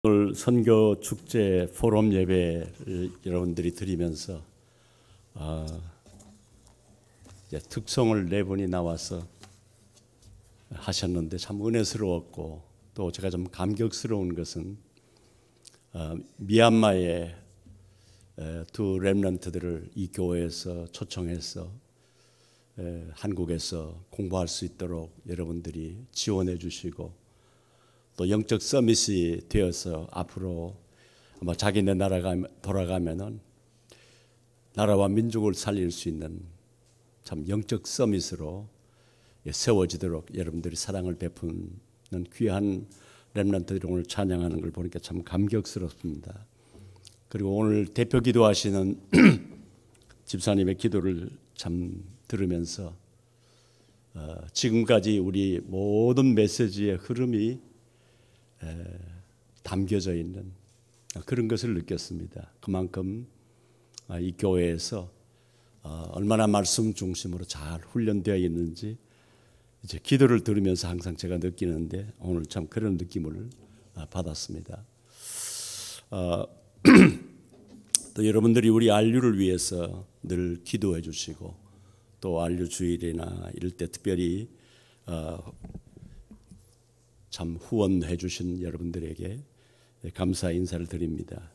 오늘 선교 축제 포럼 예배를 여러분들이 드리면서 특송을 네 분이 나와서 하셨는데 참 은혜스러웠고, 또 제가 좀 감격스러운 것은 미얀마의 두 렘넌트들을 이 교회에서 초청해서 한국에서 공부할 수 있도록 여러분들이 지원해 주시고, 또 영적 서밋이 되어서 앞으로 아마 자기네 나라가 돌아가면은 나라와 민족을 살릴 수 있는 참 영적 서밋으로 세워지도록 여러분들이 사랑을 베푸는 귀한 렘넌트들이 오늘 찬양하는 걸 보니까 참 감격스럽습니다. 그리고 오늘 대표 기도하시는 집사님의 기도를 참 들으면서 지금까지 우리 모든 메시지의 흐름이 담겨져 있는 그런 것을 느꼈습니다. 그만큼 이 교회에서 얼마나 말씀 중심으로 잘 훈련되어 있는지 이제 기도를 들으면서 항상 제가 느끼는데, 오늘 참 그런 느낌을 받았습니다. 또 여러분들이 우리 안류를 위해서 늘 기도해 주시고, 또 안류 주일이나 이럴 때 특별히 참 후원해 주신 여러분들에게 감사 인사를 드립니다.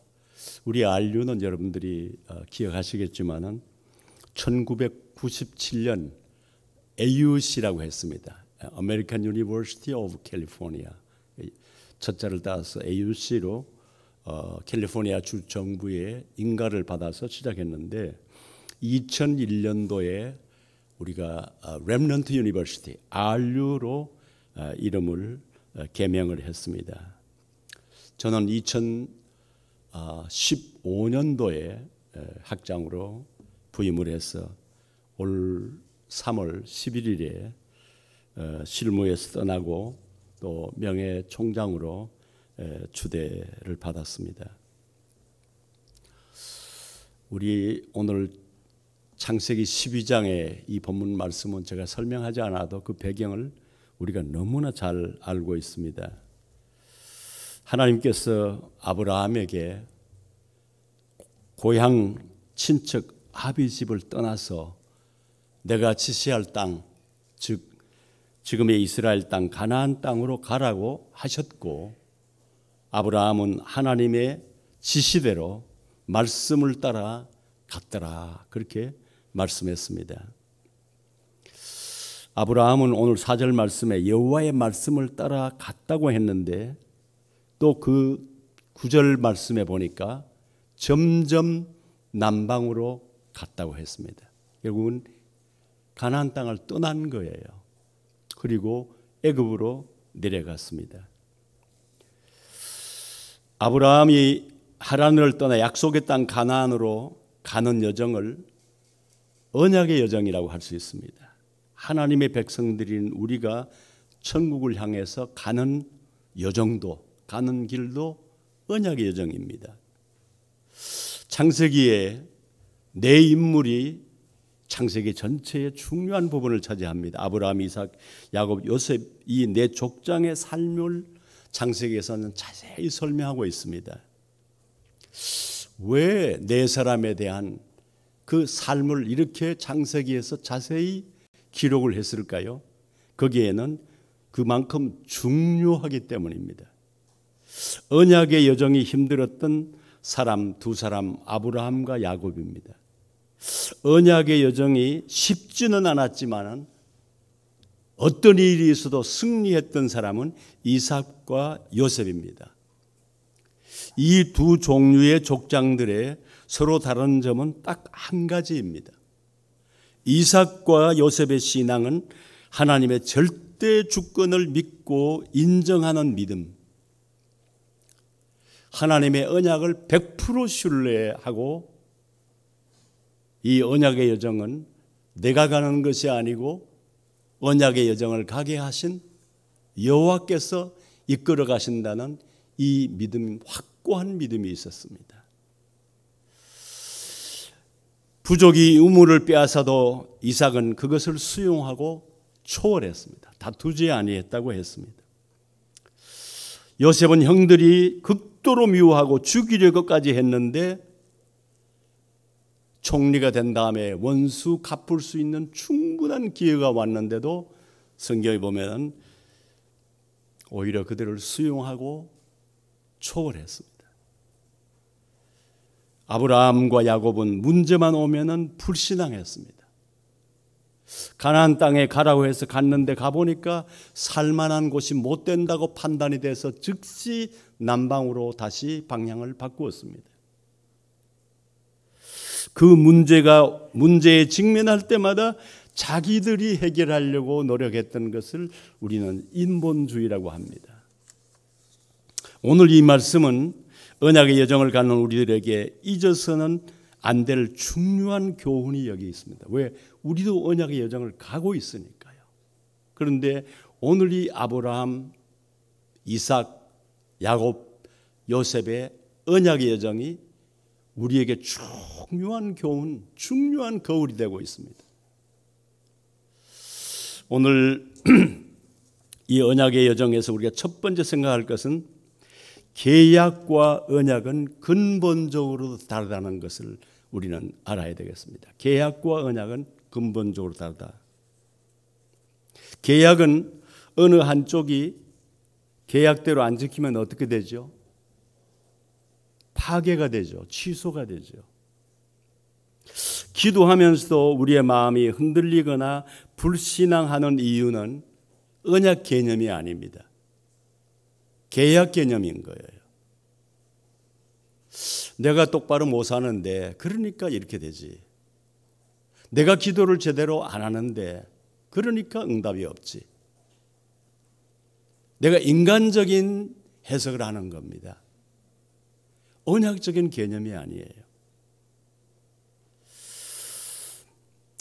우리 안류는 여러분들이 기억하시겠지만은 1997년 AUC라고 했습니다. American University of California. 첫자를 따서 AUC로 캘리포니아 주 정부의 인가를 받아서 시작했는데, 2001년도에 우리가 Remnant University RU로 이름을 개명을 했습니다. 저는 2015년도에 학장으로 부임을 해서 올 3월 11일에 실무에서 떠나고 또 명예 총장으로 추대를 받았습니다. 우리 오늘 창세기 12장의 이 본문 말씀은 제가 설명하지 않아도 그 배경을 우리가 너무나 잘 알고 있습니다. 하나님께서 아브라함에게 고향 친척 아비 집을 떠나서 내가 지시할 땅, 즉 지금의 이스라엘 땅 가나안 땅으로 가라고 하셨고, 아브라함은 하나님의 지시대로 말씀을 따라 갔더라, 그렇게 말씀했습니다. 아브라함은 오늘 4절 말씀에 여호와의 말씀을 따라 갔다고 했는데, 또 그 9절 말씀에 보니까 점점 남방으로 갔다고 했습니다. 결국은 가나안 땅을 떠난 거예요. 그리고 애굽으로 내려갔습니다. 아브라함이 하란을 떠나 약속의 땅 가나안으로 가는 여정을 언약의 여정이라고 할 수 있습니다. 하나님의 백성들인 우리가 천국을 향해서 가는 여정도, 가는 길도 언약의 여정입니다. 창세기에 네 인물이 창세기 전체의 중요한 부분을 차지합니다. 아브라함, 이삭, 야곱, 요셉, 이 네 족장의 삶을 창세기에서는 자세히 설명하고 있습니다. 왜 네 사람에 대한 그 삶을 이렇게 창세기에서 자세히 기록을 했을까요? 거기에는 그만큼 중요하기 때문입니다. 언약의 여정이 힘들었던 사람 두 사람, 아브라함과 야곱입니다. 언약의 여정이 쉽지는 않았지만 어떤 일이 있어도 승리했던 사람은 이삭과 요셉입니다. 이 두 종류의 족장들의 서로 다른 점은 딱 한 가지입니다. 이삭과 요셉의 신앙은 하나님의 절대 주권을 믿고 인정하는 믿음, 하나님의 언약을 100% 신뢰하고, 이 언약의 여정은 내가 가는 것이 아니고 언약의 여정을 가게 하신 여호와께서 이끌어 가신다는 이 믿음, 확고한 믿음이 있었습니다. 부족이 우물을 빼앗아도 이삭은 그것을 수용하고 초월했습니다. 다투지 아니했다고 했습니다. 요셉은 형들이 극도로 미워하고 죽이려고까지 했는데 총리가 된 다음에 원수 갚을 수 있는 충분한 기회가 왔는데도 성경에 보면 오히려 그들을 수용하고 초월했습니다. 아브라함과 야곱은 문제만 오면은 불신앙했습니다. 가나안 땅에 가라고 해서 갔는데 가보니까 살만한 곳이 못 된다고 판단이 돼서 즉시 남방으로 다시 방향을 바꾸었습니다. 그 문제에 직면할 때마다 자기들이 해결하려고 노력했던 것을 우리는 인본주의라고 합니다. 오늘 이 말씀은 언약의 여정을 가는 우리들에게 잊어서는 안 될 중요한 교훈이 여기 있습니다. 왜? 우리도 언약의 여정을 가고 있으니까요. 그런데 오늘 이 아브라함, 이삭, 야곱, 요셉의 언약의 여정이 우리에게 중요한 교훈, 중요한 거울이 되고 있습니다. 오늘 이 언약의 여정에서 우리가 첫 번째 생각할 것은 계약과 언약은 근본적으로 다르다는 것을 우리는 알아야 되겠습니다. 계약과 언약은 근본적으로 다르다. 계약은 어느 한쪽이 계약대로 안 지키면 어떻게 되죠? 파괴가 되죠. 취소가 되죠. 기도하면서도 우리의 마음이 흔들리거나 불신앙하는 이유는 언약 개념이 아닙니다. 계약 개념인 거예요. 내가 똑바로 못 사는데 그러니까 이렇게 되지. 내가 기도를 제대로 안 하는데 그러니까 응답이 없지. 내가 인간적인 해석을 하는 겁니다. 언약적인 개념이 아니에요.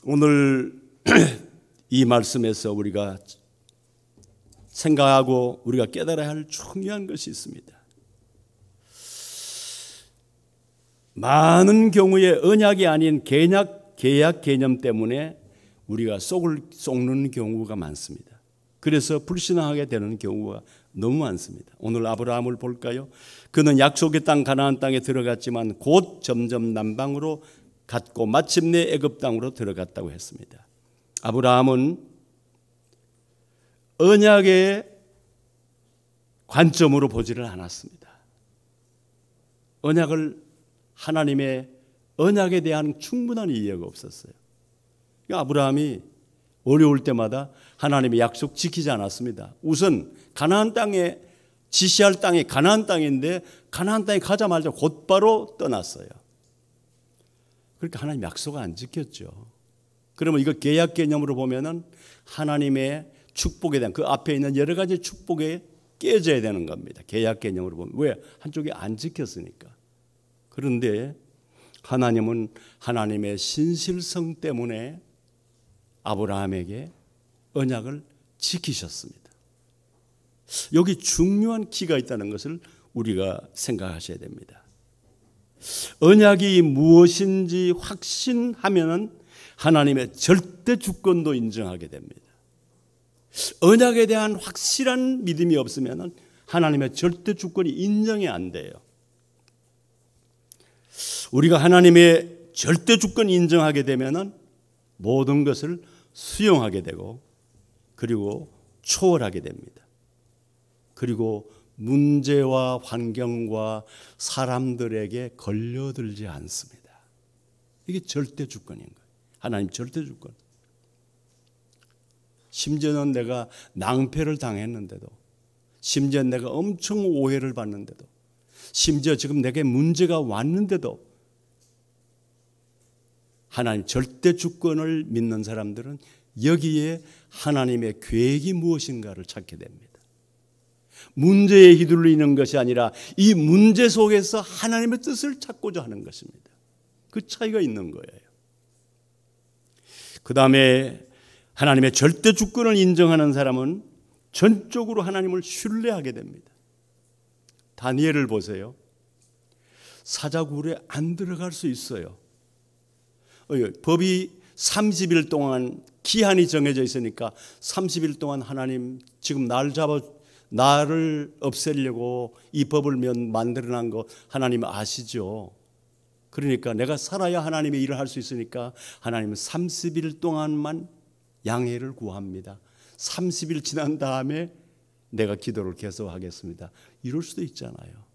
오늘 이 말씀에서 우리가 생각하고 우리가 깨달아야 할 중요한 것이 있습니다. 많은 경우에 언약이 아닌 계약 개념 때문에 우리가 속을 썩는 경우가 많습니다. 그래서 불신앙하게 되는 경우가 너무 많습니다. 오늘 아브라함을 볼까요? 그는 약속의 땅 가나안 땅에 들어갔지만 곧 점점 남방으로 갔고 마침내 애굽 땅으로 들어갔다고 했습니다. 아브라함은 언약의 관점으로 보지를 않았습니다. 하나님의 언약에 대한 충분한 이해가 없었어요. 아브라함이 어려울 때마다 하나님의 약속 지키지 않았습니다. 우선 가나안 땅에 지시할 땅이 가나안 땅인데 가나안 땅에 가자마자 곧바로 떠났어요. 그러니까 하나님 약속을 안 지켰죠. 그러면 이거 계약 개념으로 보면은 하나님의 축복에 대한 그 앞에 있는 여러 가지 축복에 깨져야 되는 겁니다. 계약 개념으로 보면. 왜? 한쪽이 안 지켰으니까. 그런데 하나님은 하나님의 신실성 때문에 아브라함에게 언약을 지키셨습니다. 여기 중요한 키가 있다는 것을 우리가 생각하셔야 됩니다. 언약이 무엇인지 확신하면 하나님의 절대 주권도 인정하게 됩니다. 언약에 대한 확실한 믿음이 없으면 하나님의 절대 주권이 인정이 안 돼요. 우리가 하나님의 절대 주권 인정하게 되면 모든 것을 수용하게 되고 그리고 초월하게 됩니다. 그리고 문제와 환경과 사람들에게 걸려들지 않습니다. 이게 절대 주권인 거예요. 하나님 절대 주권. 심지어는 내가 낭패를 당했는데도, 심지어 내가 엄청 오해를 받는데도, 심지어 지금 내게 문제가 왔는데도 하나님 절대 주권을 믿는 사람들은 여기에 하나님의 계획이 무엇인가를 찾게 됩니다. 문제에 휘둘리는 것이 아니라 이 문제 속에서 하나님의 뜻을 찾고자 하는 것입니다. 그 차이가 있는 거예요. 그 다음에 하나님의 절대 주권을 인정하는 사람은 전적으로 하나님을 신뢰하게 됩니다. 다니엘을 보세요. 사자굴에 안 들어갈 수 있어요. 법이 30일 동안 기한이 정해져 있으니까 30일 동안 하나님 지금 날 잡아 나를 없애려고 이 법을 만들어낸 거 하나님 아시죠? 그러니까 내가 살아야 하나님의 일을 할 수 있으니까 하나님은 30일 동안만 양해를 구합니다. 30일 지난 다음에 내가 기도를 계속하겠습니다. 이럴 수도 있잖아요.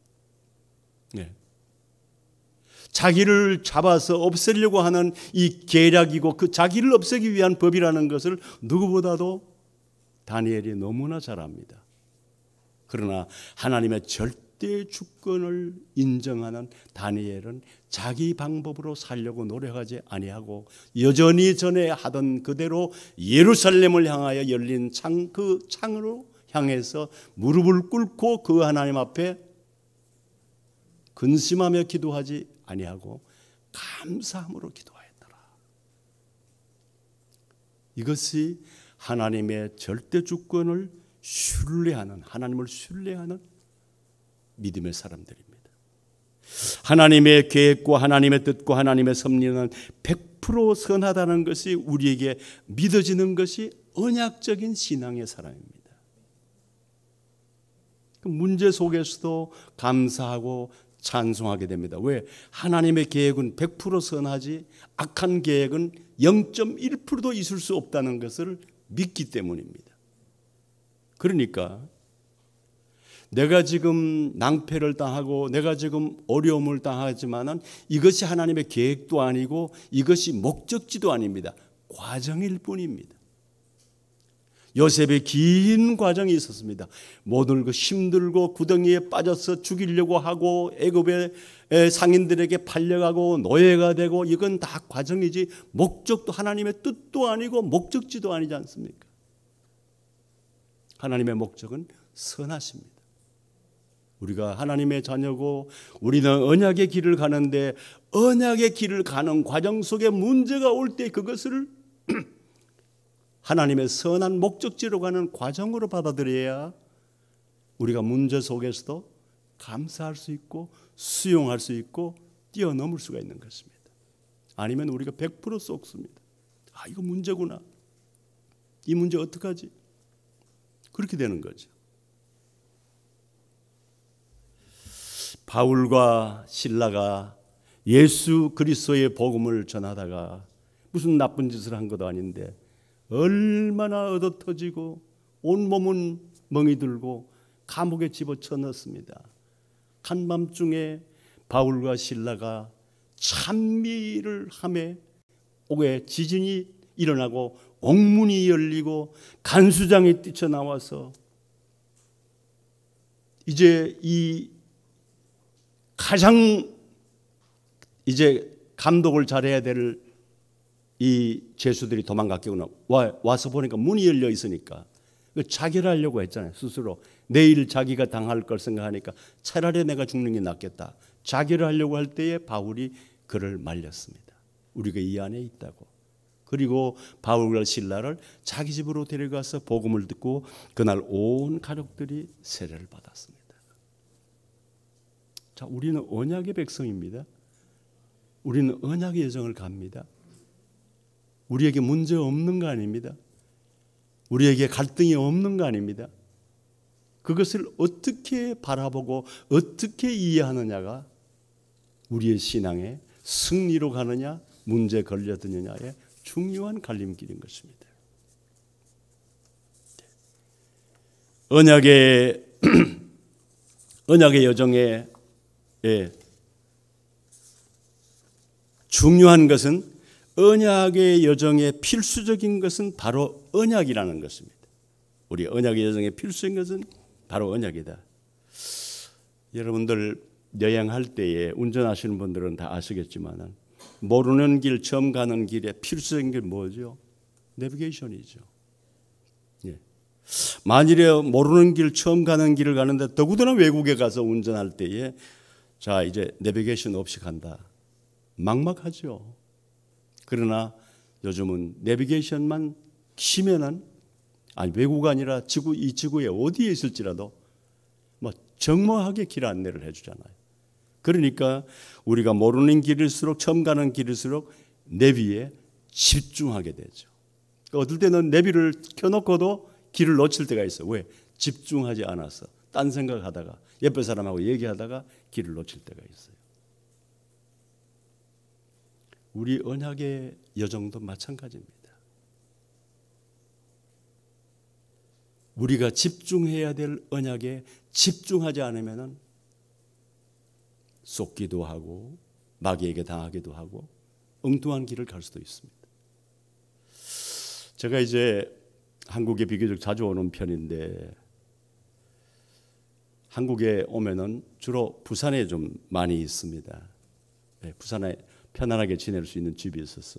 네. 자기를 잡아서 없애려고 하는 이 계략이고 그 자기를 없애기 위한 법이라는 것을 누구보다도 다니엘이 너무나 잘 압니다. 그러나 하나님의 절대 주권을 인정하는 다니엘은 자기 방법으로 살려고 노력하지 아니하고 여전히 전에 하던 그대로 예루살렘을 향하여 열린 그 창으로 향해서 무릎을 꿇고 그 하나님 앞에 근심하며 기도하지 아니하고 감사함으로 기도하였더라. 이것이 하나님의 절대 주권을 신뢰하는, 하나님을 신뢰하는 믿음의 사람들입니다. 하나님의 계획과 하나님의 뜻과 하나님의 섭리는 100% 선하다는 것이 우리에게 믿어지는 것이 언약적인 신앙의 사람입니다. 그 문제 속에서도 감사하고 찬송하게 됩니다. 왜? 하나님의 계획은 100% 선하지 악한 계획은 0.1%도 있을 수 없다는 것을 믿기 때문입니다. 그러니까 내가 지금 낭패를 당하고 내가 지금 어려움을 당하지만은 이것이 하나님의 계획도 아니고 이것이 목적지도 아닙니다. 과정일 뿐입니다. 요셉의 긴 과정이 있었습니다. 모든 그 힘들고 구덩이에 빠져서 죽이려고 하고 애굽의 상인들에게 팔려가고 노예가 되고 이건 다 과정이지 목적도 하나님의 뜻도 아니고 목적지도 아니지 않습니까? 하나님의 목적은 선하십니다. 우리가 하나님의 자녀고 우리는 언약의 길을 가는데 언약의 길을 가는 과정 속에 문제가 올 때 그것을 하나님의 선한 목적지로 가는 과정으로 받아들여야 우리가 문제 속에서도 감사할 수 있고 수용할 수 있고 뛰어넘을 수가 있는 것입니다. 아니면 우리가 100% 썩습니다. 아, 이거 문제구나. 이 문제 어떡하지? 그렇게 되는 거죠. 바울과 실라가 예수 그리스도의 복음을 전하다가 무슨 나쁜 짓을 한 것도 아닌데 얼마나 얻어터지고 온몸은 멍이 들고 감옥에 집어쳐 넣습니다. 한밤중에 바울과 실라가 찬미를 하며 옥에 지진이 일어나고 옥문이 열리고 간수장이 뛰쳐나와서 이제 이 가장 이제 감독을 잘해야 될 이 죄수들이 도망갔겠구나. 와서 보니까 문이 열려 있으니까 자결을 하려고 했잖아요. 스스로 내일 자기가 당할 걸 생각하니까 차라리 내가 죽는 게 낫겠다. 자결을 하려고 할 때에 바울이 그를 말렸습니다. 우리가 이 안에 있다고. 그리고 바울과 실라를 자기 집으로 데려가서 복음을 듣고 그날 온 가족들이 세례를 받았습니다. 자, 우리는 언약의 백성입니다. 우리는 언약의 여정을 갑니다. 우리에게 문제 없는 거 아닙니다. 우리에게 갈등이 없는 거 아닙니다. 그것을 어떻게 바라보고 어떻게 이해하느냐가 우리의 신앙의 승리로 가느냐 문제 걸려드느냐의 중요한 갈림길인 것입니다. 언약의 여정에 중요한 것은 언약의 여정에 필수적인 것은 바로 언약이라는 것입니다. 우리 언약의 여정에 필수적인 것은 바로 언약이다. 여러분들 여행할 때에 운전하시는 분들은 다 아시겠지만 모르는 길 처음 가는 길에 필수적인 게 뭐죠? 내비게이션이죠. 예. 만일에 모르는 길 처음 가는 길을 가는데 더구나 외국에 가서 운전할 때에 자 이제 내비게이션 없이 간다. 막막하죠. 그러나 요즘은 내비게이션만 키면은 아니 외국 아니라 이 지구에 어디에 있을지라도 뭐 정확하게 길 안내를 해주잖아요. 그러니까 우리가 모르는 길일수록 처음 가는 길일수록 내비에 집중하게 되죠. 어떨 때는 내비를 켜놓고도 길을 놓칠 때가 있어요. 왜? 집중하지 않아서 딴 생각하다가 옆에 사람하고 얘기하다가 길을 놓칠 때가 있어요. 우리 언약의 여정도 마찬가지입니다. 우리가 집중해야 될 언약에 집중하지 않으면 쏟기도 하고 마귀에게 당하기도 하고 엉뚱한 길을 갈 수도 있습니다. 제가 이제 한국에 비교적 자주 오는 편인데 한국에 오면은 주로 부산에 좀 많이 있습니다. 네, 부산에 편안하게 지낼 수 있는 집이 있었어.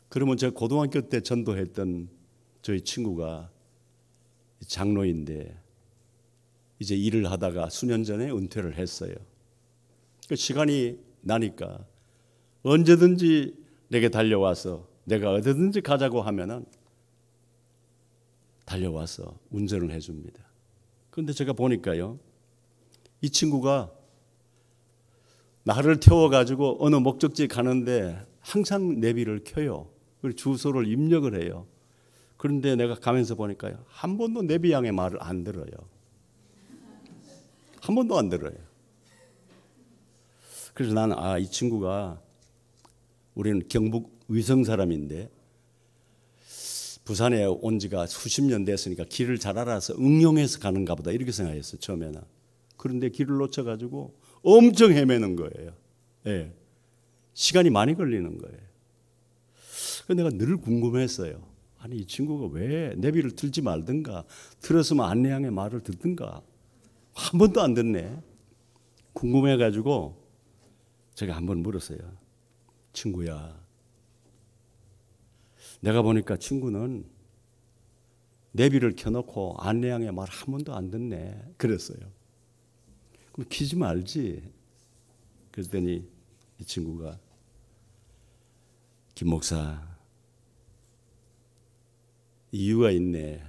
그러면 제가 고등학교 때 전도했던 저희 친구가 장로인데 이제 일을 하다가 수년 전에 은퇴를 했어요. 그 시간이 나니까 언제든지 내게 달려와서 내가 어디든지 가자고 하면은 달려와서 운전을 해줍니다. 그런데 제가 보니까요, 이 친구가 나를 태워가지고 어느 목적지에 가는데 항상 내비를 켜요. 그리고 주소를 입력을 해요. 그런데 내가 가면서 보니까요, 한 번도 내비 양의 말을 안 들어요. 한 번도 안 들어요. 그래서 나는 이 친구가, 우리는 경북 의성 사람인데 부산에 온 지가 수십 년 됐으니까 길을 잘 알아서 응용해서 가는가 보다 이렇게 생각했어요, 처음에는. 그런데 길을 놓쳐가지고 엄청 헤매는 거예요. 예. 시간이 많이 걸리는 거예요. 그래서 내가 늘 궁금했어요. 아니, 이 친구가 왜 내비를 틀지 말든가, 틀었으면 안내양의 말을 듣든가. 한 번도 안 듣네. 궁금해가지고 제가 한번 물었어요. 친구야, 내가 보니까 친구는 내비를 켜놓고 안내양의 말 한 번도 안 듣네. 그랬어요. 그럼 키지 말지. 그랬더니 이 친구가, 김 목사, 이유가 있네.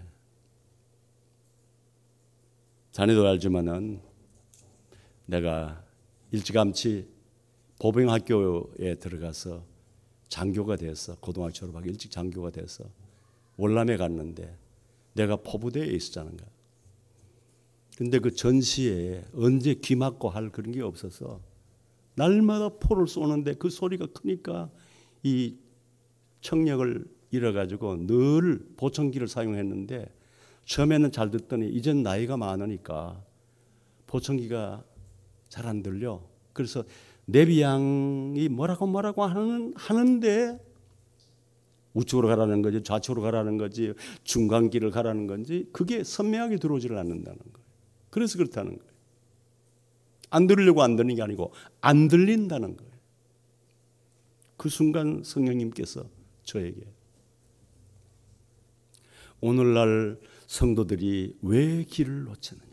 자네도 알지만은 내가 일찌감치 보병학교에 들어가서 장교가 돼서, 고등학교 졸업하고 일찍 장교가 돼서 월남에 갔는데 내가 포부대에 있었잖아. 근데 그 전시에 언제 귀 막고 할 그런 게 없어서 날마다 포를 쏘는데 그 소리가 크니까 이 청력을 잃어가지고 늘 보청기를 사용했는데 처음에는 잘 듣더니 이젠 나이가 많으니까 보청기가 잘 안 들려. 그래서 내비양이 뭐라고 하는데 우측으로 가라는 거지, 좌측으로 가라는 거지, 중간길을 가라는 건지 그게 선명하게 들어오지를 않는다는 거예요. 그래서 그렇다는 거예요. 안 들으려고 안 듣는 게 아니고 안 들린다는 거예요. 그 순간 성령님께서 저에게, 오늘날 성도들이 왜 길을 놓쳤느냐,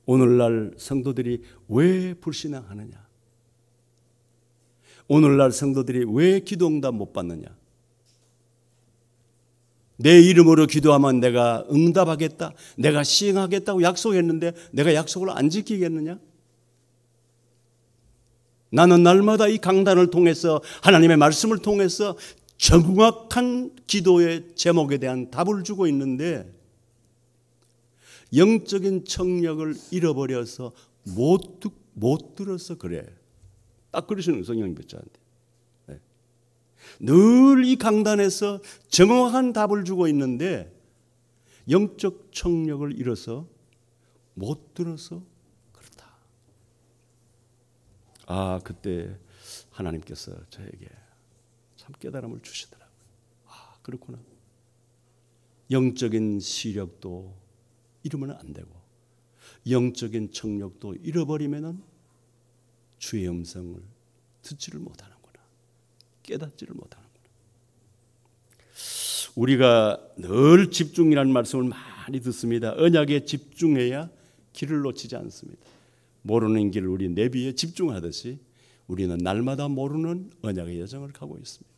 오늘날 성도들이 왜 불신앙하느냐, 오늘날 성도들이 왜 기도 응답 못 받느냐, 내 이름으로 기도하면 내가 응답하겠다, 내가 시행하겠다고 약속했는데 내가 약속을 안 지키겠느냐? 나는 날마다 이 강단을 통해서 하나님의 말씀을 통해서 정확한 기도의 제목에 대한 답을 주고 있는데 영적인 청력을 잃어버려서 못 들어서 그래. 딱 그러시는 성령님 뵙자한테. 네. 늘 이 강단에서 정확한 답을 주고 있는데 영적 청력을 잃어서 못 들어서 그렇다. 그때 하나님께서 저에게 참 깨달음을 주시더라고요. 그렇구나. 영적인 시력도 잃으면 안 되고 영적인 청력도 잃어버리면은 주의 음성을 듣지를 못하는구나, 깨닫지를 못하는구나. 우리가 늘 집중이라는 말씀을 많이 듣습니다. 언약에 집중해야 길을 놓치지 않습니다. 모르는 길을 우리 내비에 집중하듯이 우리는 날마다 모르는 언약의 여정을 가고 있습니다.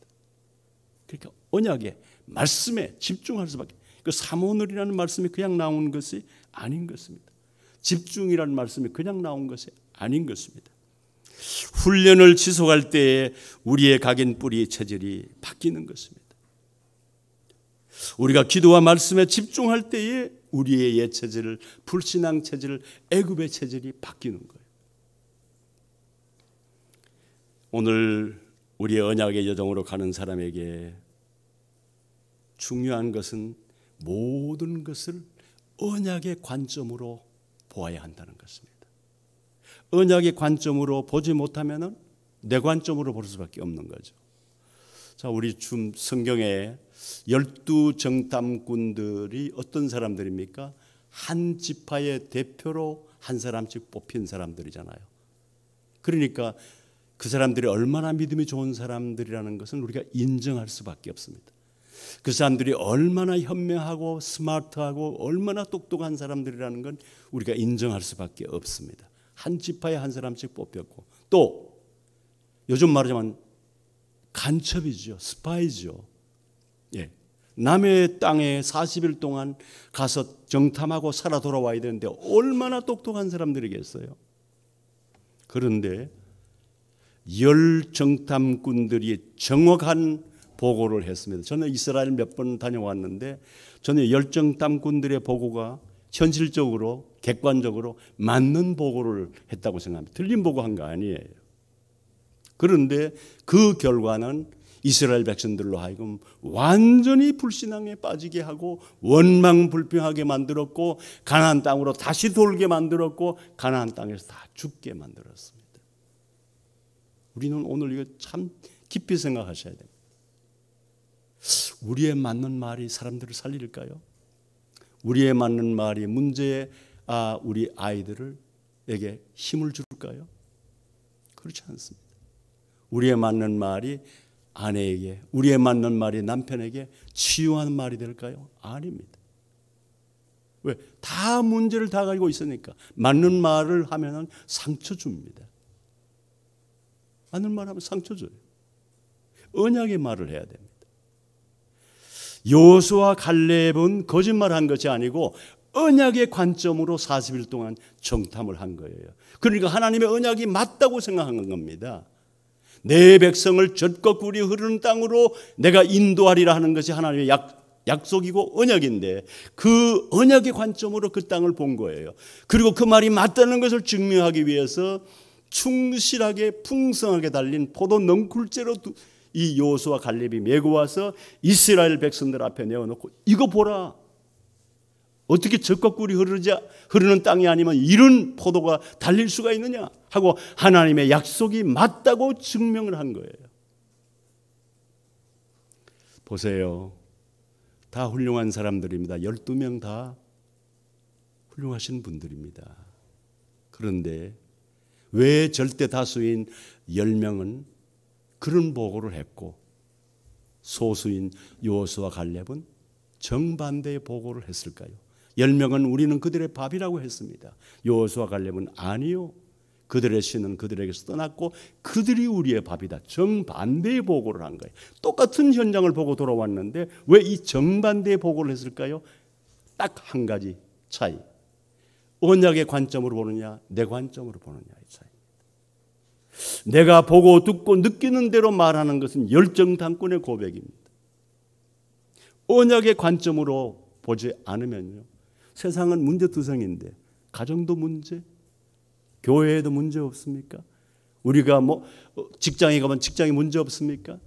그러니까 언약의 말씀에 집중할 수밖에. 그 사모늘이라는 말씀이 그냥 나온 것이 아닌 것입니다. 집중이라는 말씀이 그냥 나온 것이 아닌 것입니다. 훈련을 지속할 때에 우리의 각인 뿌리 체질이 바뀌는 것입니다. 우리가 기도와 말씀에 집중할 때에 우리의 옛 체질, 불신앙 체질, 애굽의 체질이 바뀌는 거예요. 오늘 우리의 언약의 여정으로 가는 사람에게 중요한 것은 모든 것을 언약의 관점으로 보아야 한다는 것입니다. 언약의 관점으로 보지 못하면 내 관점으로 볼 수밖에 없는 거죠. 자, 우리 좀 성경에 12 정탐꾼들이 어떤 사람들입니까? 한 지파의 대표로 한 사람씩 뽑힌 사람들이잖아요. 그러니까 그 사람들이 얼마나 믿음이 좋은 사람들이라는 것은 우리가 인정할 수밖에 없습니다. 그 사람들이 얼마나 현명하고 스마트하고 얼마나 똑똑한 사람들이라는 건 우리가 인정할 수밖에 없습니다. 한 지파에 한 사람씩 뽑혔고, 또 요즘 말하자면 간첩이죠. 스파이죠. 예. 남의 땅에 40일 동안 가서 정탐하고 살아 돌아와야 되는데 얼마나 똑똑한 사람들이겠어요. 그런데 10 정탐꾼들이 정확한 보고를 했습니다. 저는 이스라엘 몇 번 다녀왔는데 저는 10 정탐꾼들의 보고가 현실적으로 객관적으로 맞는 보고를 했다고 생각합니다. 틀린 보고한 거 아니에요. 그런데 그 결과는 이스라엘 백성들로 하여금 완전히 불신앙에 빠지게 하고 원망불평하게 만들었고 가나안 땅으로 다시 돌게 만들었고 가나안 땅에서 다 죽게 만들었습니다. 우리는 오늘 이거 참 깊이 생각하셔야 됩니다. 우리의 맞는 말이 사람들을 살릴까요? 우리의 맞는 말이 문제에 우리 아이들에게 힘을 줄까요? 그렇지 않습니다. 우리의 맞는 말이 아내에게, 우리의 맞는 말이 남편에게 치유하는 말이 될까요? 아닙니다. 왜? 다 문제를 다 가지고 있으니까. 맞는 말을 하면 상처 줍니다. 맞는 말 하면 상처 줘요. 언약의 말을 해야 됩니다. 여호수아 갈렙은 거짓말한 것이 아니고 언약의 관점으로 40일 동안 정탐을 한 거예요. 그러니까 하나님의 언약이 맞다고 생각한 겁니다. 내 백성을 젖과 꿀이 흐르는 땅으로 내가 인도하리라 하는 것이 하나님의 약속이고 언약인데 그 언약의 관점으로 그 땅을 본 거예요. 그리고 그 말이 맞다는 것을 증명하기 위해서 충실하게 풍성하게 달린 포도 넝쿨째로 이 여호수아 갈렙이 메고 와서 이스라엘 백성들 앞에 내어놓고 이거 보라. 어떻게 젖과 꿀이 흐르는 땅이 아니면 이런 포도가 달릴 수가 있느냐 하고 하나님의 약속이 맞다고 증명을 한 거예요. 보세요. 다 훌륭한 사람들입니다. 12명 다 훌륭하신 분들입니다. 그런데 왜 절대 다수인 10명은 그런 보고를 했고 소수인 여호수아 갈렙은 정반대의 보고를 했을까요? 10명은 우리는 그들의 밥이라고 했습니다. 여호수아 갈렙은 아니요. 그들의 신은 그들에게서 떠났고 그들이 우리의 밥이다. 정반대의 보고를 한 거예요. 똑같은 현장을 보고 돌아왔는데 왜 이 정반대의 보고를 했을까요? 딱 한 가지 차이. 언약의 관점으로 보느냐 내 관점으로 보느냐의 차이입니다. 내가 보고 듣고 느끼는 대로 말하는 것은 열정당꾼의 고백입니다. 언약의 관점으로 보지 않으면요. 세상은 문제투성인데 가정도 문제, 교회에도 문제 없습니까? 우리가 직장에 가면 직장에 문제 없습니까?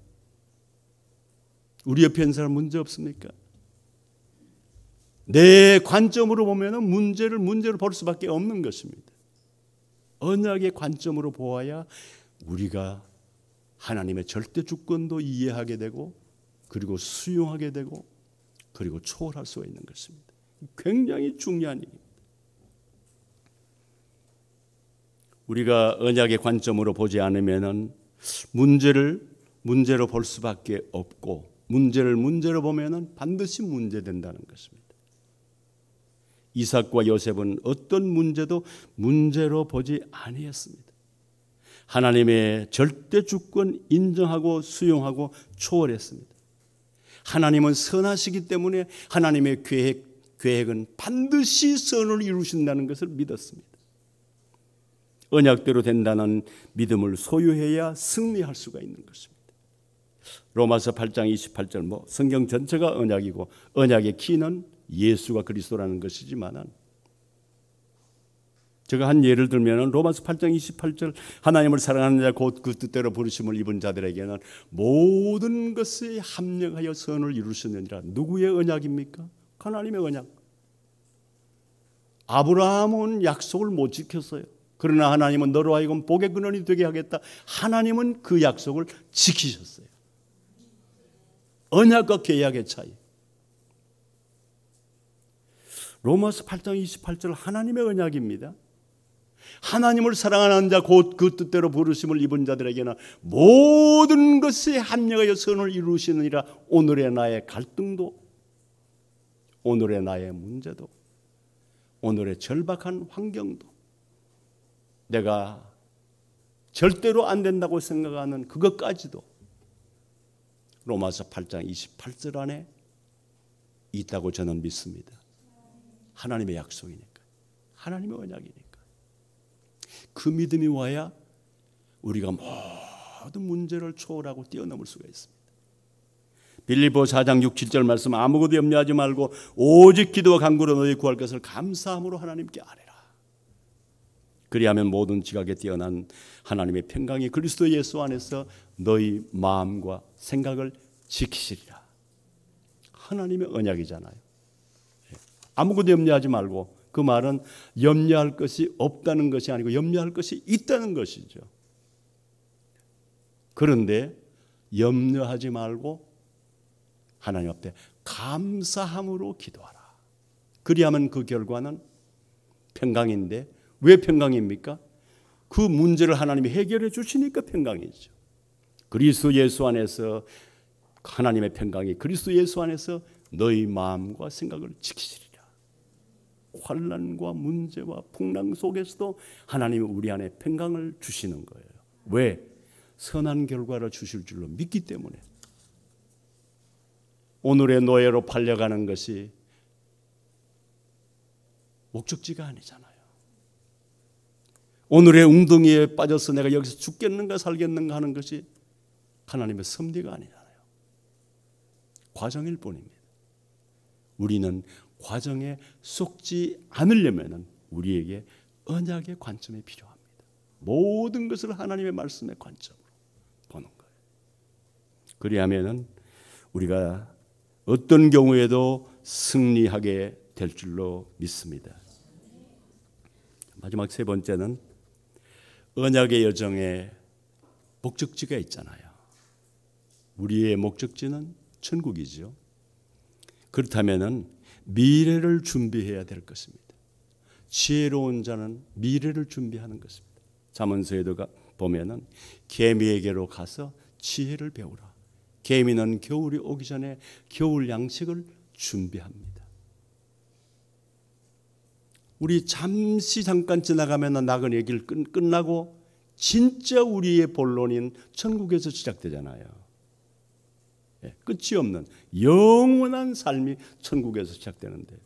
우리 옆에 있는 사람 문제 없습니까? 내 관점으로 보면 문제를 볼 수밖에 없는 것입니다. 언약의 관점으로 보아야 우리가 하나님의 절대 주권도 이해하게 되고 그리고 수용하게 되고 그리고 초월할 수가 있는 것입니다. 굉장히 중요한 일입니다. 우리가 언약의 관점으로 보지 않으면 문제로 볼 수밖에 없고 문제로 보면 반드시 문제된다는 것입니다. 이삭과 요셉은 어떤 문제도 문제로 보지 아니했습니다. 하나님의 절대 주권 인정하고 수용하고 초월했습니다. 하나님은 선하시기 때문에 하나님의 계획은 반드시 선을 이루신다는 것을 믿었습니다. 언약대로 된다는 믿음을 소유해야 승리할 수가 있는 것입니다. 로마서 8장 28절 성경 전체가 언약이고 언약의 키는 예수가 그리스도라는 것이지만은 제가 한 예를 들면 로마서 8장 28절 하나님을 사랑하는 자 곧 그 뜻대로 부르심을 입은 자들에게는 모든 것에 합력하여 선을 이루시느니라. 누구의 언약입니까? 하나님의 언약. 아브라함은 약속을 못 지켰어요. 그러나 하나님은 너로 하여금 복의 근원이 되게 하겠다. 하나님은 그 약속을 지키셨어요. 언약과 계약의 차이. 로마서 8장 28절 하나님의 언약입니다. 하나님을 사랑하는 자 곧 그 뜻대로 부르심을 입은 자들에게는 모든 것에 합력하여 선을 이루시느니라. 오늘의 나의 갈등도, 오늘의 나의 문제도, 오늘의 절박한 환경도, 내가 절대로 안 된다고 생각하는 그것까지도 로마서 8장 28절 안에 있다고 저는 믿습니다. 하나님의 약속이니까, 하나님의 언약이니까. 그 믿음이 와야 우리가 모든 문제를 초월하고 뛰어넘을 수가 있습니다. 빌립보 4장 6, 7절 말씀, 아무것도 염려하지 말고 오직 기도와 간구로 너희 구할 것을 감사함으로 하나님께 아뢰라. 그리하면 모든 지각에 뛰어난 하나님의 평강이 그리스도 예수 안에서 너희 마음과 생각을 지키시리라. 하나님의 언약이잖아요. 아무것도 염려하지 말고, 그 말은 염려할 것이 없다는 것이 아니고 염려할 것이 있다는 것이죠. 그런데 염려하지 말고 하나님 앞에 감사함으로 기도하라. 그리하면 그 결과는 평강인데, 왜 평강입니까? 그 문제를 하나님이 해결해 주시니까 평강이죠. 그리스도 예수 안에서 하나님의 평강이 그리스도 예수 안에서 너희 마음과 생각을 지키시리라. 환난과 문제와 풍랑 속에서도 하나님이 우리 안에 평강을 주시는 거예요. 왜? 선한 결과를 주실 줄로 믿기 때문에. 오늘의 노예로 팔려가는 것이 목적지가 아니잖아요. 오늘의 웅덩이에 빠져서 내가 여기서 죽겠는가 살겠는가 하는 것이 하나님의 섭리가 아니잖아요. 과정일 뿐입니다. 우리는 과정에 속지 않으려면 우리에게 언약의 관점이 필요합니다. 모든 것을 하나님의 말씀의 관점으로 보는 거예요. 그리하면 우리가 어떤 경우에도 승리하게 될 줄로 믿습니다. 마지막 세 번째는 언약의 여정에 목적지가 있잖아요. 우리의 목적지는 천국이죠. 그렇다면 미래를 준비해야 될 것입니다. 지혜로운 자는 미래를 준비하는 것입니다. 잠언서에도 보면은 개미에게로 가서 지혜를 배우라. 개미는 겨울이 오기 전에 겨울 양식을 준비합니다. 우리 잠깐 지나가면 나그네 길 끝나고 진짜 우리의 본론인 천국에서 시작되잖아요. 끝이 없는 영원한 삶이 천국에서 시작되는데,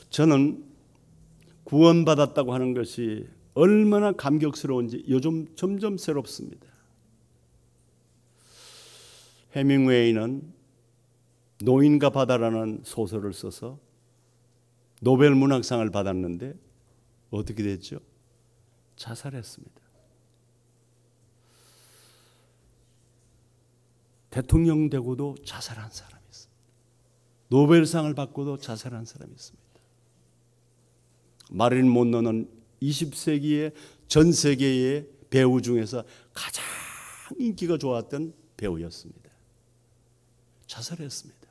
저는 구원받았다고 하는 것이 얼마나 감격스러운지 요즘 점점 새롭습니다. 해밍웨이는 노인과 바다라는 소설을 써서 노벨 문학상을 받았는데 어떻게 됐죠? 자살했습니다. 대통령 되고도 자살한 사람이 있습니다. 노벨상을 받고도 자살한 사람이 있습니다. 마릴린 몬로는 20세기의 전 세계의 배우 중에서 가장 인기가 좋았던 배우였습니다. 자살했습니다.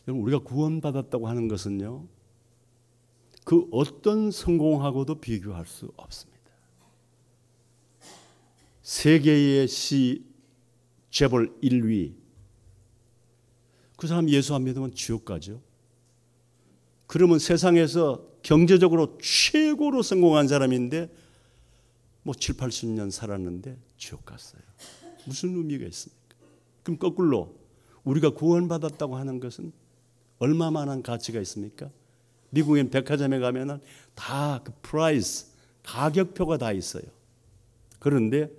여러분, 우리가 구원받았다고 하는 것은요, 그 어떤 성공하고도 비교할 수 없습니다. 세계의 시 재벌 1위, 그 사람 예수 안 믿으면 지옥 가죠. 그러면 세상에서 경제적으로 최고로 성공한 사람인데 7, 80년 살았는데 지옥 갔어요. 무슨 의미가 있습니까? 그럼 거꾸로 우리가 구원받았다고 하는 것은 얼마만한 가치가 있습니까? 미국엔 백화점에 가면은 다 그 프라이스, 가격표가 다 있어요. 그런데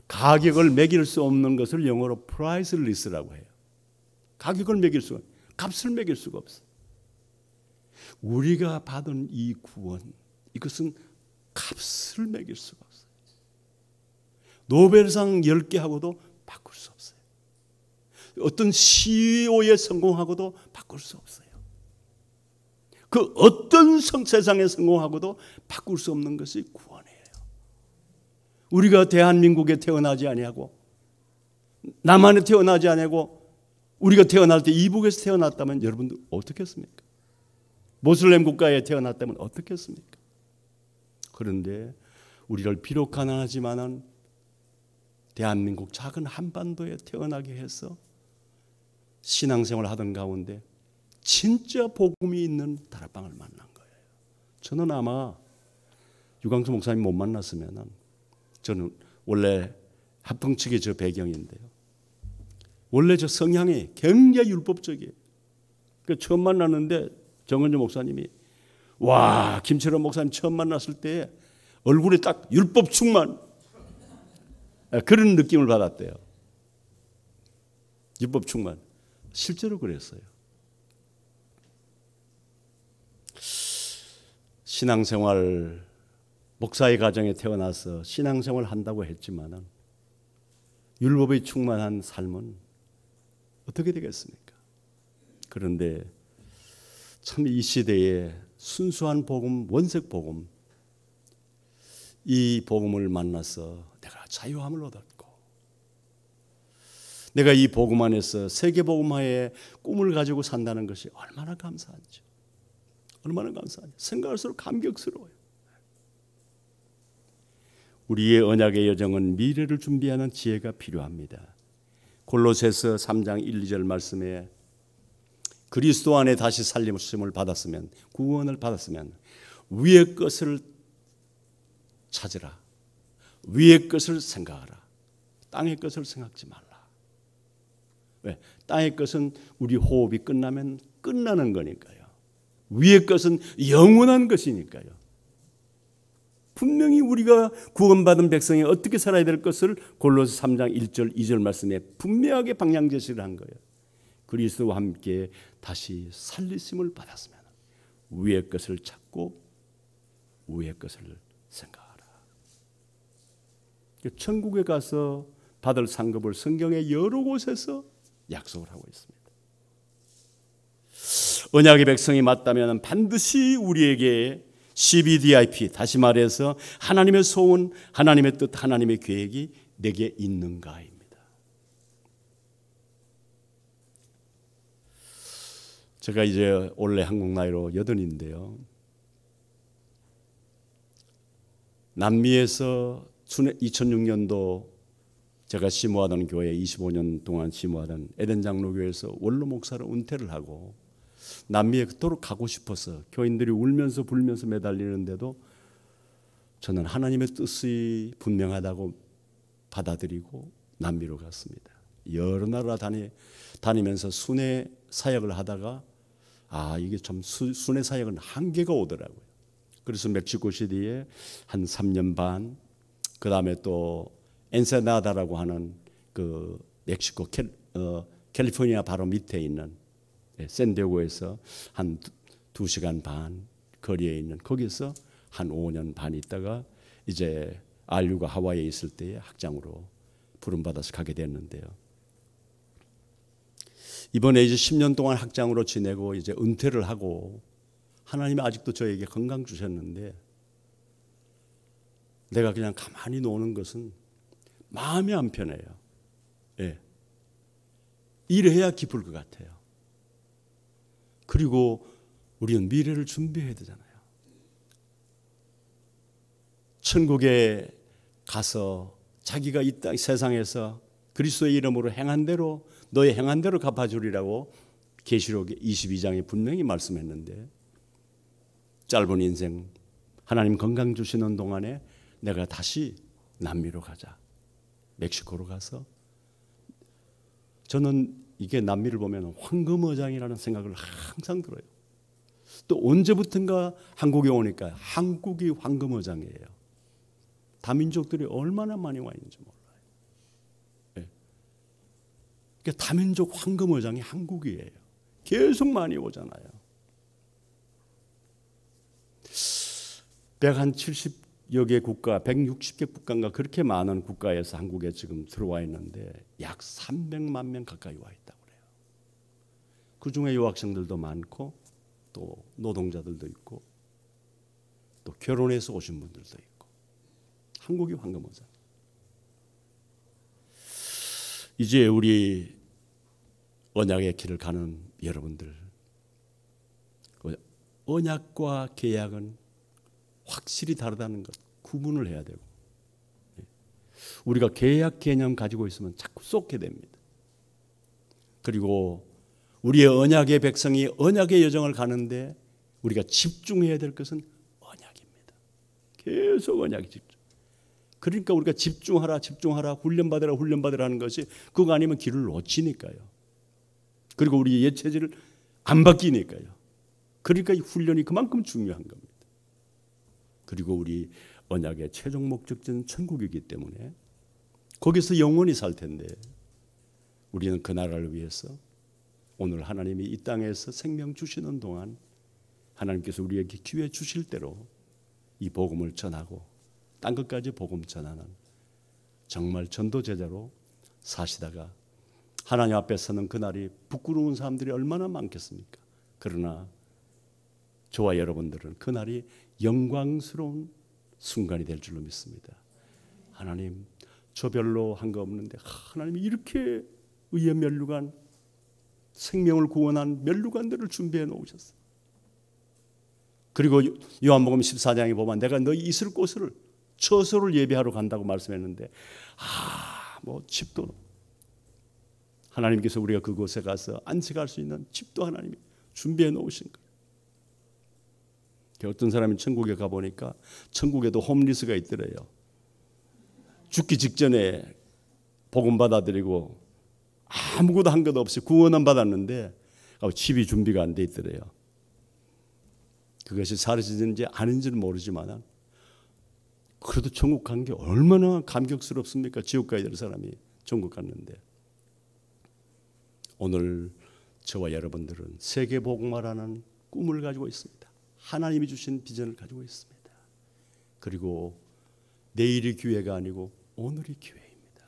가격을 매길 수 없는 것을 영어로 priceless라고 해요. 가격을 매길 수가, 값을 매길 수가 없어요. 우리가 받은 이 구원, 이것은 값을 매길 수가 없어요. 노벨상 10개하고도 바꿀 수 없어요. 어떤 CEO에 성공하고도 바꿀 수 없어요. 그 어떤 세상에 성공하고도 바꿀 수 없는 것이 구원이에요. 우리가 대한민국에 태어나지 아니하고 남한에 태어나지 아니하고 우리가 태어날 때 이북에서 태어났다면 여러분들 어떻겠습니까? 모슬렘 국가에 태어났다면 어떻겠습니까? 그런데 우리를 비록 가난하지만은 대한민국 작은 한반도에 태어나게 해서 신앙생활을 하던 가운데 진짜 복음이 있는 다락방을 만난 거예요. 저는 아마 유광수 목사님 못 만났으면은, 저는 원래 합동 측의 저 배경인데요, 원래 저 성향이 굉장히 율법적이에요. 처음 만났는데 정은주 목사님이, 와, 김철원 목사님 처음 만났을 때 얼굴에 딱 율법 충만, 그런 느낌을 받았대요. 율법 충만. 실제로 그랬어요. 신앙생활, 목사의 가정에 태어나서 신앙생활 한다고 했지만은 율법이 충만한 삶은 어떻게 되겠습니까? 그런데 참 이 시대에 순수한 복음, 원색 복음, 이 복음을 만나서 내가 자유함을 얻었고, 내가 이 복음 안에서 세계 복음화의 꿈을 가지고 산다는 것이 얼마나 감사한지, 얼마나 감사한지 생각할수록 감격스러워요. 우리의 언약의 여정은 미래를 준비하는 지혜가 필요합니다. 골로새서 3장 1, 2절 말씀에 그리스도 안에 다시 살림을 받았으면, 구원을 받았으면 위의 것을 찾으라. 위의 것을 생각하라. 땅의 것을 생각지 말라. 왜? 땅의 것은 우리 호흡이 끝나면 끝나는 거니까요. 위의 것은 영원한 것이니까요. 분명히 우리가 구원받은 백성이 어떻게 살아야 될 것을 골로새 3장 1절 2절 말씀에 분명하게 방향 제시를 한 거예요. 그리스도와 함께 다시 살리심을 받았으면 위의 것을 찾고 위의 것을 생각하라. 천국에 가서 받을 상급을 성경의 여러 곳에서 약속을 하고 있습니다. 언약의 백성이 맞다면 반드시 우리에게 CBDIP, 다시 말해서 하나님의 소원, 하나님의 뜻, 하나님의 계획이 내게 있는가입니다. 제가 이제 올해 한국 나이로 80인데요. 남미에서 2006년도 제가 심호하던 교회 25년 동안 심호하던 에덴 장로교회에서 원로 목사로 은퇴를 하고 남미에 그토록 가고 싶어서 교인들이 울면서 불면서 매달리는데도 저는 하나님의 뜻이 분명하다고 받아들이고 남미로 갔습니다. 여러 나라 다니면서 순회 사역을 하다가 이게 참 순회 사역은 한계가 오더라고요. 그래서 멕시코시티에 한 3년 반, 그 다음에 또 엔세나다라고 하는 그 멕시코 캘리포니아 바로 밑에 있는 샌디에고에서 한 2시간 반 거리에 있는 거기서 한 5년 반 있다가 이제 RU가 하와이에 있을 때에 학장으로 부름받아서 가게 됐는데요. 이번에 이제 10년 동안 학장으로 지내고 이제 은퇴를 하고 하나님이 아직도 저에게 건강 주셨는데 내가 그냥 가만히 노는 것은 마음이 안 편해요. 예. 일해야 기쁠 것 같아요. 그리고 우리는 미래를 준비해야 되잖아요. 천국에 가서 자기가 이 땅 세상에서 그리스도의 이름으로 행한 대로 너의 행한 대로 갚아주리라고 계시록 22장에 분명히 말씀했는데 짧은 인생 하나님 건강 주시는 동안에 내가 다시 남미로 가자. 멕시코로 가서 저는 이게 남미를 보면 황금어장이라는 생각을 항상 들어요. 또 언제부턴가 한국에 오니까 한국이 황금어장이에요. 다민족들이 얼마나 많이 와 있는지 몰라요. 그러니까 다민족 황금어장이 한국이에요. 계속 많이 오잖아요. 170여 개 국가, 160개 국가인가 그렇게 많은 국가에서 한국에 지금 들어와 있는데 약 300만 명 가까이 와 있다고 그래요. 그중에 유학생들도 많고 또 노동자들도 있고 또 결혼해서 오신 분들도 있고 한국이 황금어장. 이제 우리 언약의 길을 가는 여러분들, 언약과 계약은 확실히 다르다는 것 구분을 해야 되고, 우리가 계약 개념 가지고 있으면 자꾸 쏟게 됩니다. 그리고 우리의 언약의 백성이 언약의 여정을 가는데 우리가 집중해야 될 것은 언약입니다. 계속 언약이 집중. 그러니까 우리가 집중하라 훈련받으라 하는 것이, 그거 아니면 길을 놓치니까요. 그리고 우리 옛 체질을 안 바뀌니까요. 그러니까 이 훈련이 그만큼 중요한 겁니다. 그리고 우리 언약의 최종 목적지는 천국이기 때문에 거기서 영원히 살 텐데 우리는 그 나라를 위해서 오늘 하나님이 이 땅에서 생명 주시는 동안 하나님께서 우리에게 기회 주실 대로 이 복음을 전하고 땅 끝까지 복음 전하는 정말 전도 제자로 사시다가 하나님 앞에 서는 그날이 부끄러운 사람들이 얼마나 많겠습니까? 그러나 저와 여러분들은 그날이 영광스러운 순간이 될 줄로 믿습니다. 하나님, 저 별로 한 거 없는데 하나님이 이렇게 의의 면류관, 생명을 구원한 면류관들을 준비해 놓으셨어요. 그리고 요한복음 14장에 보면 내가 너희 있을 곳을, 처소를 예비하러 간다고 말씀했는데 뭐 집도 하나님께서 우리가 그곳에 가서 안식할 수 있는 집도 하나님이 준비해 놓으신 거예요. 어떤 사람이 천국에 가보니까 천국에도 홈리스가 있더래요. 죽기 직전에 복음 받아들이고 아무것도 한 것 없이 구원은 받았는데 집이 준비가 안 돼 있더래요. 그것이 사실인지 아닌지는 모르지만 그래도 천국 간 게 얼마나 감격스럽습니까? 지옥 가야 될 사람이 천국 갔는데. 오늘 저와 여러분들은 세계 복음화라는 꿈을 가지고 있습니다. 하나님이 주신 비전을 가지고 있습니다. 그리고 내일이 기회가 아니고 오늘이 기회입니다.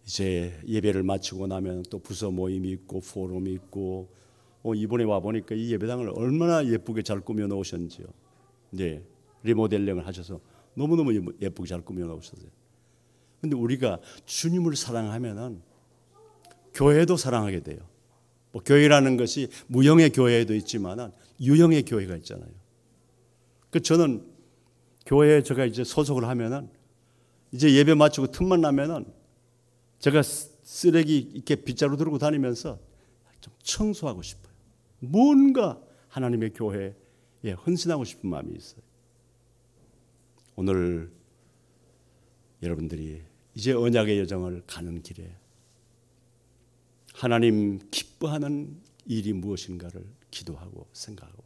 이제 예배를 마치고 나면 또 부서 모임이 있고 포럼이 있고, 이번에 와 보니까 이 예배당을 얼마나 예쁘게 잘 꾸며 놓으셨는지요. 네, 리모델링을 하셔서 너무너무 예쁘게 잘 꾸며 놓으셨어요. 근데 우리가 주님을 사랑하면은 교회도 사랑하게 돼요. 뭐 교회라는 것이 무형의 교회도 있지만 유형의 교회가 있잖아요. 그 저는 교회에 제가 이제 소속을 하면은 이제 예배 마치고 틈만 나면은 제가 쓰레기 이렇게 빗자루 들고 다니면서 좀 청소하고 싶어요. 뭔가 하나님의 교회에 헌신하고 싶은 마음이 있어요. 오늘 여러분들이 이제 언약의 여정을 가는 길에 하나님 기뻐하는 일이 무엇인가를 기도하고 생각하고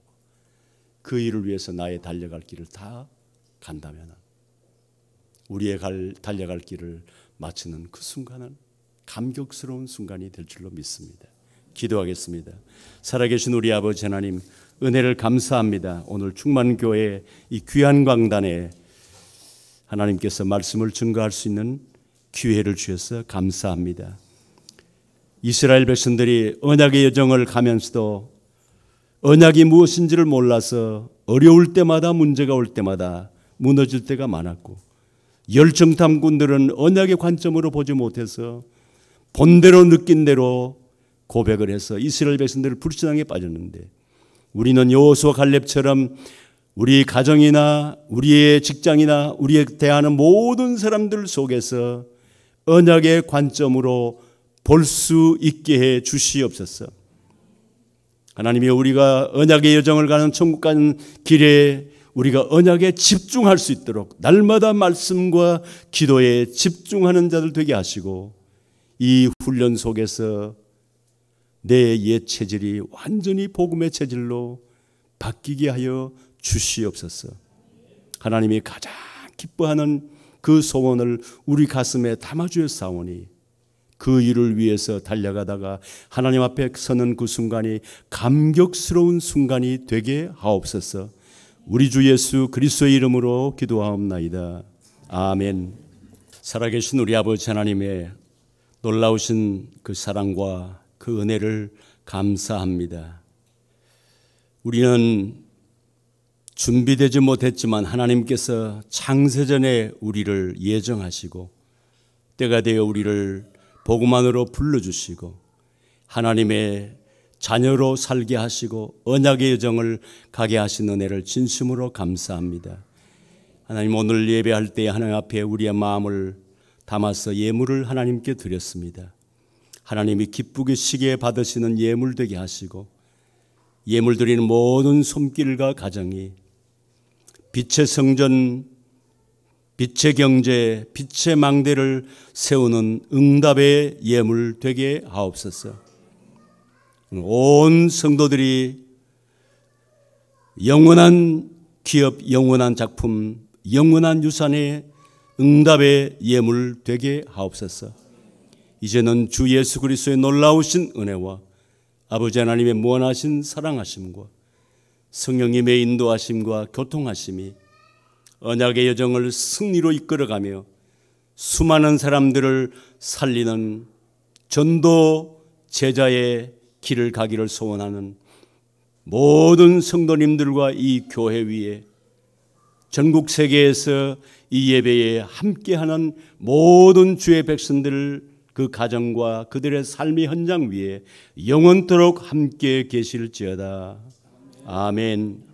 그 일을 위해서 나의 달려갈 길을 다 간다면 우리의 달려갈 길을 마치는 그 순간은 감격스러운 순간이 될 줄로 믿습니다. 기도하겠습니다. 살아계신 우리 아버지 하나님, 은혜를 감사합니다. 오늘 충만교회 이 귀한 강단에 하나님께서 말씀을 증거할 수 있는 기회를 주셔서 감사합니다. 이스라엘 백성들이 언약의 여정을 가면서도 언약이 무엇인지를 몰라서 어려울 때마다, 문제가 올 때마다 무너질 때가 많았고, 열정탐꾼들은 언약의 관점으로 보지 못해서 본대로 느낀 대로 고백을 해서 이스라엘 백성들을 불신앙에 빠졌는데, 우리는 여호수아 갈렙처럼 우리 가정이나 우리의 직장이나 우리에 대하는 모든 사람들 속에서 언약의 관점으로 볼 수 있게 해 주시옵소서. 하나님이 우리가 언약의 여정을 가는 천국 가는 길에 우리가 언약에 집중할 수 있도록 날마다 말씀과 기도에 집중하는 자들 되게 하시고, 이 훈련 속에서 내 옛 체질이 완전히 복음의 체질로 바뀌게 하여 주시옵소서. 하나님이 가장 기뻐하는 그 소원을 우리 가슴에 담아주셨사오니 그 일을 위해서 달려가다가 하나님 앞에 서는 그 순간이 감격스러운 순간이 되게 하옵소서. 우리 주 예수 그리스도의 이름으로 기도하옵나이다. 아멘. 살아계신 우리 아버지 하나님의 놀라우신 그 사랑과 그 은혜를 감사합니다. 우리는 준비되지 못했지만 하나님께서 창세전에 우리를 예정하시고 때가 되어 우리를 복음 안으로 불러주시고 하나님의 자녀로 살게 하시고 언약의 여정을 가게 하신 은혜를 진심으로 감사합니다. 하나님, 오늘 예배할 때 하나님 앞에 우리의 마음을 담아서 예물을 하나님께 드렸습니다. 하나님이 기쁘게 시기에 받으시는 예물 되게 하시고 예물 드리는 모든 손길과 가정이 빛의 성전, 빛의 경제, 빛의 망대를 세우는 응답의 예물 되게 하옵소서. 온 성도들이 영원한 기업, 영원한 작품, 영원한 유산의 응답의 예물 되게 하옵소서. 이제는 주 예수 그리스도의 놀라우신 은혜와 아버지 하나님의 무한하신 사랑하심과 성령님의 인도하심과 교통하심이 언약의 여정을 승리로 이끌어가며 수많은 사람들을 살리는 전도 제자의 길을 가기를 소원하는 모든 성도님들과 이 교회 위에 전국 세계에서 이 예배에 함께하는 모든 주의 백성들 그 가정과 그들의 삶의 현장 위에 영원토록 함께 계실지어다. 아멘.